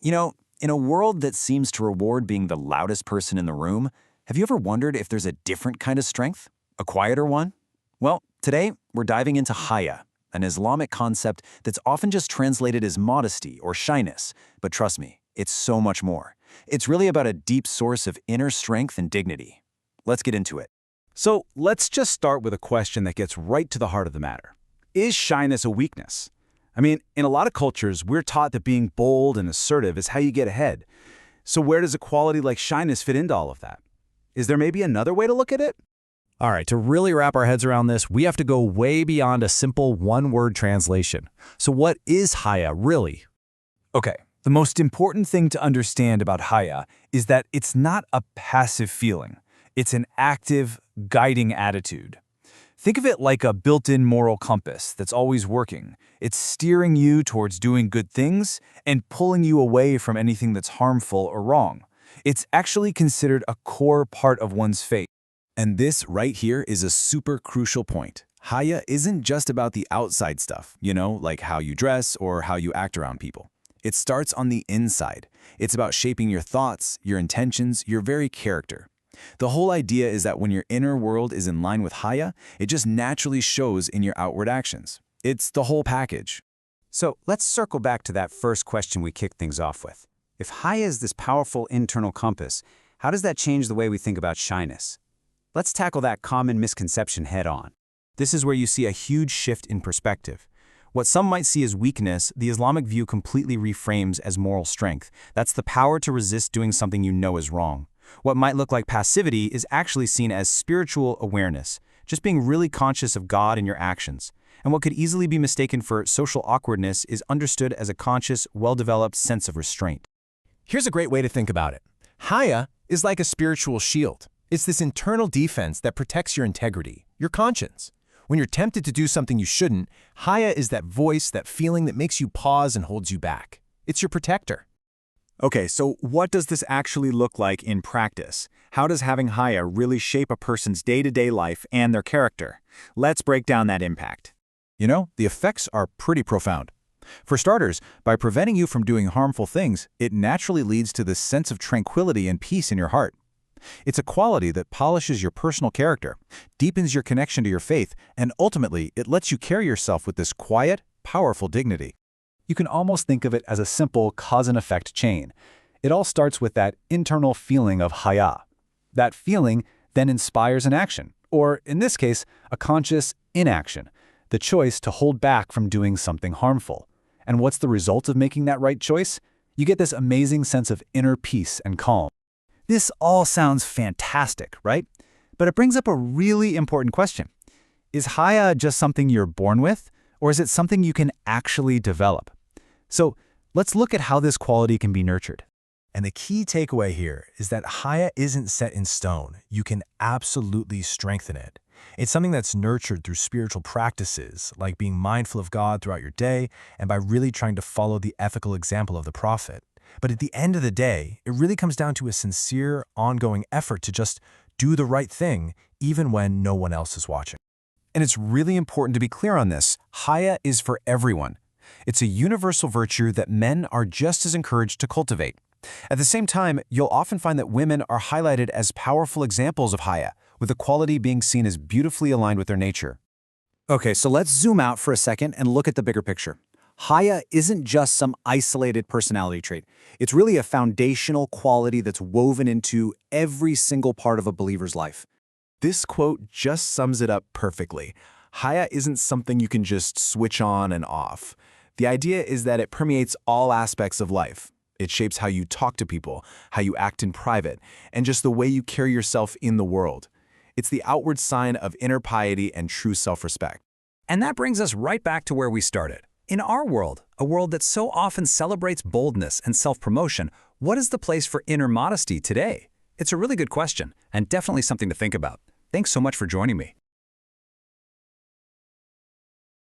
You know, in a world that seems to reward being the loudest person in the room, have you ever wondered if there's a different kind of strength? A quieter one? Well, today we're diving into Haya, an Islamic concept that's often just translated as modesty or shyness. But trust me, it's so much more. It's really about a deep source of inner strength and dignity. Let's get into it. So let's just start with a question that gets right to the heart of the matter. Is shyness a weakness? I mean, in a lot of cultures, we're taught that being bold and assertive is how you get ahead. So where does a quality like shyness fit into all of that? Is there maybe another way to look at it? All right, to really wrap our heads around this, we have to go way beyond a simple one-word translation. So what is Haya really? Okay, the most important thing to understand about Haya is that it's not a passive feeling. It's an active, guiding attitude. Think of it like a built-in moral compass that's always working. It's steering you towards doing good things and pulling you away from anything that's harmful or wrong. It's actually considered a core part of one's faith. And this right here is a super crucial point. Haya isn't just about the outside stuff, like how you dress or how you act around people. It starts on the inside. It's about shaping your thoughts, your intentions, your very character. The whole idea is that when your inner world is in line with Haya, it just naturally shows in your outward actions. It's the whole package. So let's circle back to that first question we kicked things off with. If Haya is this powerful internal compass, how does that change the way we think about shyness? Let's tackle that common misconception head on. This is where you see a huge shift in perspective. What some might see as weakness, the Islamic view completely reframes as moral strength. That's the power to resist doing something you know is wrong. What might look like passivity is actually seen as spiritual awareness, just being really conscious of God in your actions. And what could easily be mistaken for social awkwardness is understood as a conscious, well-developed sense of restraint. Here's a great way to think about it. Haya is like a spiritual shield. It's this internal defense that protects your integrity, your conscience. When you're tempted to do something you shouldn't, Haya is that voice, that feeling that makes you pause and holds you back. It's your protector. Okay, so what does this actually look like in practice? How does having Haya really shape a person's day-to-day life and their character? Let's break down that impact. The effects are pretty profound. For starters, by preventing you from doing harmful things, it naturally leads to this sense of tranquility and peace in your heart. It's a quality that polishes your personal character, deepens your connection to your faith, and ultimately, it lets you carry yourself with this quiet, powerful dignity. You can almost think of it as a simple cause and effect chain. It all starts with that internal feeling of Haya. That feeling then inspires an action, or in this case, a conscious inaction, the choice to hold back from doing something harmful. And what's the result of making that right choice? You get this amazing sense of inner peace and calm. This all sounds fantastic, right? But it brings up a really important question. Is Haya just something you're born with, or is it something you can actually develop? So let's look at how this quality can be nurtured. And the key takeaway here is that Haya isn't set in stone. You can absolutely strengthen it. It's something that's nurtured through spiritual practices, like being mindful of God throughout your day and by really trying to follow the ethical example of the Prophet. But at the end of the day, it really comes down to a sincere, ongoing effort to just do the right thing, even when no one else is watching. And it's really important to be clear on this. Haya is for everyone. It's a universal virtue that men are just as encouraged to cultivate. At the same time, you'll often find that women are highlighted as powerful examples of Haya, with the quality being seen as beautifully aligned with their nature. Okay, so let's zoom out for a second and look at the bigger picture. Haya isn't just some isolated personality trait. It's really a foundational quality that's woven into every single part of a believer's life. This quote just sums it up perfectly. Haya isn't something you can just switch on and off. The idea is that it permeates all aspects of life. It shapes how you talk to people, how you act in private, and just the way you carry yourself in the world. It's the outward sign of inner piety and true self-respect. And that brings us right back to where we started. In our world, a world that so often celebrates boldness and self-promotion, what is the place for inner modesty today? It's a really good question, and definitely something to think about. Thanks so much for joining me.